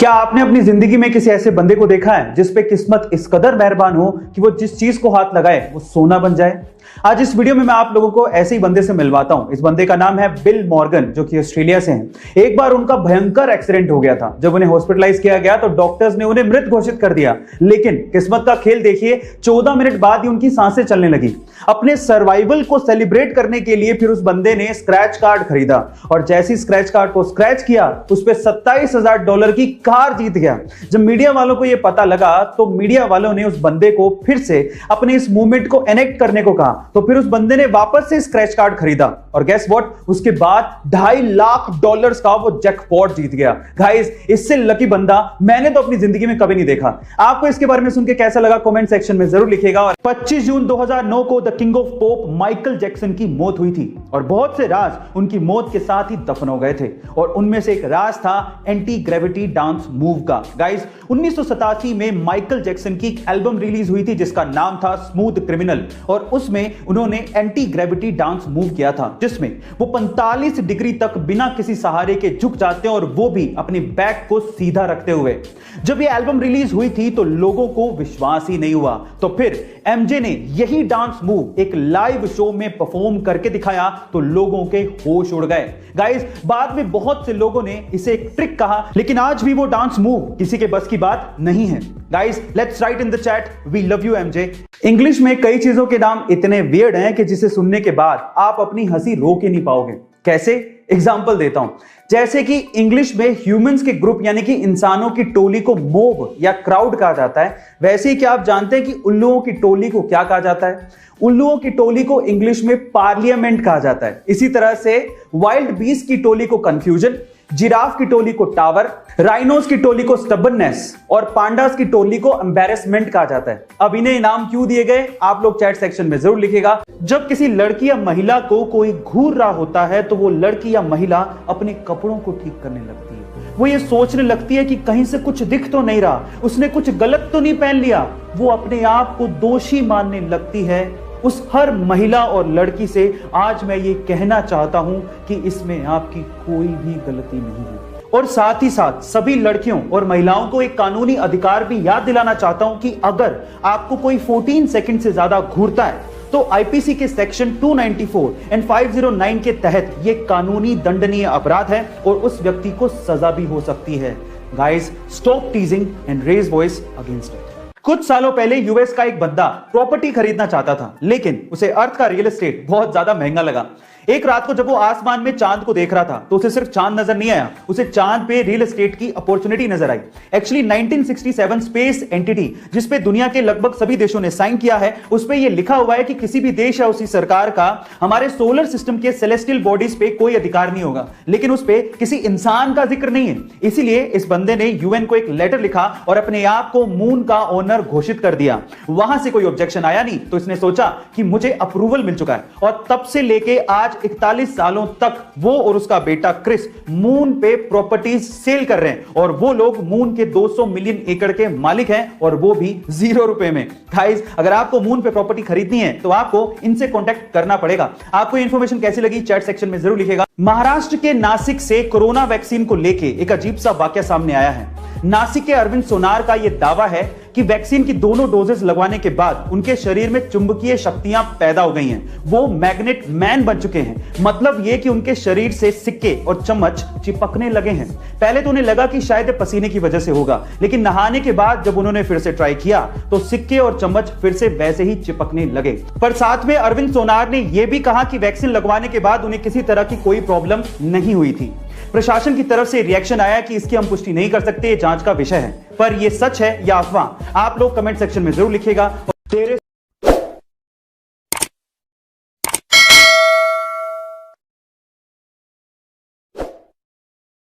क्या आपने अपनी जिंदगी में किसी ऐसे बंदे को देखा है जिस पे किस्मत इस कदर मेहरबान हो कि वो जिस चीज को हाथ लगाए वो सोना बन जाए। आज इस वीडियो में मैं आप लोगों को ऐसे ही बंदे से मिलवाता हूं। इस बंदे का नाम है बिल मॉर्गन, जो कि ऑस्ट्रेलिया से हैं। एक बार उनका भयंकर एक्सीडेंट हो गया था। जब उन्हें हॉस्पिटलाइज किया गया तो डॉक्टर्स ने उन्हें मृत घोषित कर दिया, लेकिन किस्मत का खेल देखिए, 14 मिनट बाद ही उनकी सांसें चलने लगी। अपने सर्वाइवल को सेलिब्रेट करने के लिए फिर उस बंदे ने स्क्रैच कार्ड खरीदा और जैसी स्क्रैच कार्ड को स्क्रैच किया उस पर $27,000 की कार जीत गया। जब मीडिया वालों को यह पता लगा तो मीडिया वालों ने उस बंदे को फिर से अपने इस मूवमेंट को एनेक्ट करने को कहा, तो फिर उस बंदे ने वापस से स्क्रैच कार्ड खरीदा और गेस व्हाट, उसके बाद $2.5 लाख का वो जैकपॉट जीत गया। गाइस, इससे लकी बंदा मैंने तो अपनी जिंदगी में कभी नहीं देखा। आपको इसके बारे में सुन के कैसा लगा कमेंट सेक्शन में जरूर लिखिएगा। और 25 जून 2009 को the king of pop Michael Jackson की मौत हुई थी और बहुत से राज उनकी मौत के साथ ही दफन हो गए थे और उनमें से एक राज था एंटी ग्रेविटी डांस मूव का। गाइस, 1987 में माइकल जैक्सन की एक एल्बम रिलीज हुई थी जिसका नाम था स्मूथ क्रिमिनल और उसमें उन्होंने एंटी ग्रेविटी डांस मूव किया था, जिसमें वो 45 डिग्री तक बिना किसी सहारे के झुक जाते हैं और वो भी अपने बैक को सीधा रखते हुए। जब ये एल्बम रिलीज हुई थी तो लोगों को विश्वास ही नहीं हुआ, तो फिर एमजे ने यही डांस मूव एक लाइव शो में परफॉर्म करके दिखाया तो लोगों के होश उड़ गए। गाइस, बाद में बहुत से लोगों ने इसे एक ट्रिक कहा, लेकिन आज भी वो डांस मूव किसी के बस की बात नहीं है। Guys, let's write in the chat, we love you MJ. English में कई चीजों के नाम इतने वियर्ड हैं कि जिसे सुनने के बाद आप अपनी हंसी रोक ही नहीं पाओगे। कैसे? एग्जाम्पल देता हूं। जैसे कि इंग्लिश में ह्यूमंस के ग्रुप यानी कि इंसानों की टोली को मोब या क्राउड कहा जाता है, वैसे ही क्या आप जानते हैं कि उल्लुओं की टोली को क्या कहा जाता है? उल्लुओं की टोली को इंग्लिश में पार्लियामेंट कहा जाता है। इसी तरह से वाइल्ड बीस्ट की टोली को कंफ्यूजन, जिराफ की टोली को टावर, राइनोस की टोली को स्टबर्ननेस और पांडास की टोली को एम्बैरेसमेंट कहा जाता है। अब इन्हें इनाम क्यों दिए गए आप लोग चैट सेक्शन में जरूर लिखिएगा। जब किसी लड़की या महिला को कोई घूर रहा होता है तो वो लड़की या महिला अपने कपड़ों को ठीक करने लगती है। वो ये सोचने लगती है कि कहीं से कुछ दिख तो नहीं रहा, उसने कुछ गलत तो नहीं पहन लिया। वो अपने आप को दोषी मानने लगती है। उस हर महिला और लड़की से आज मैं ये कहना चाहता हूं कि इसमें आपकी कोई भी गलती नहीं है। और साथ ही साथ सभी लड़कियों और महिलाओं को एक कानूनी अधिकार भी याद दिलाना चाहता हूं कि अगर आपको कोई 14 सेकंड से ज्यादा घूरता है तो आईपीसी के सेक्शन 294 एंड 509 के तहत यह कानूनी दंडनीय अपराध है और उस व्यक्ति को सजा भी हो सकती है। Guys, stop teasing and raise voice against it. कुछ सालों पहले यूएस का एक बंदा प्रॉपर्टी खरीदना चाहता था, लेकिन उसे अर्थ का रियल एस्टेट बहुत ज्यादा महंगा लगा। एक रात को जब वो आसमान में चांद को देख रहा था तो उसे सिर्फ चांद नजर नहीं आया, उसे चांद पे रियल एस्टेट की अपॉर्चुनिटी नजर आई। एक्चुअली 1967 स्पेस एंटिटी जिस पे दुनिया के लगभग सभी देशों ने साइन किया है, उस पे ये लिखा हुआ है कि किसी भी देश या उसी सरकार का हमारे सोलर सिस्टम के सेलेस्टियल बॉडीज पे कोई अधिकार नहीं होगा, लेकिन उस पे किसी इंसान का जिक्र नहीं है। इसीलिए इस बंदे ने यूएन को एक लेटर लिखा और अपने आप को मून का ओनर घोषित कर दिया। वहां से कोई ऑब्जेक्शन आया नहीं तो इसने सोचा कि मुझे अप्रूवल मिल चुका है और तब से लेके आज 41 सालों तक वो और उसका बेटा क्रिस मून पे प्रॉपर्टीज सेल कर रहे हैं और वो लोग मून के 200 मिलियन एकड़ के मालिक हैं और वो भी $0 में। गाइस, अगर आपको मून पे प्रॉपर्टी खरीदनी है तो आपको इनसे कांटेक्ट करना पड़ेगा। आपको ये इंफॉर्मेशन कैसी लगी चैट सेक्शन में जरूर लिखिएगा। महाराष्ट्र के नासिक से कोरोना वैक्सीन को लेके एक अजीब सा वाकया सामने आया है। नासिक के अरविंद सोनार का यह दावा है कि वैक्सीन की दोनों डोजेस लगवाने के बाद उनके शरीर में चुंबकीय शक्तियां पैदा हो गई हैं। वो मैग्नेट मैन बन चुके हैं। मतलब यह कि उनके शरीर से सिक्के और चम्मच चिपकने लगे हैं। पहले तो उन्हें लगा कि शायद पसीने की वजह से होगा, लेकिन नहाने के बाद जब उन्होंने फिर से ट्राई किया तो सिक्के और चम्मच फिर से वैसे ही चिपकने लगे। पर साथ में अरविंद सोनार ने यह भी कहा कि वैक्सीन लगवाने के बाद उन्हें किसी तरह की कोई प्रॉब्लम नहीं हुई थी। प्रशासन की तरफ से रिएक्शन आया कि इसकी हम पुष्टि नहीं कर सकते, जांच का विषय है। पर यह सच है या अफवाह, आप लोग कमेंट सेक्शन में जरूर लिखिएगा।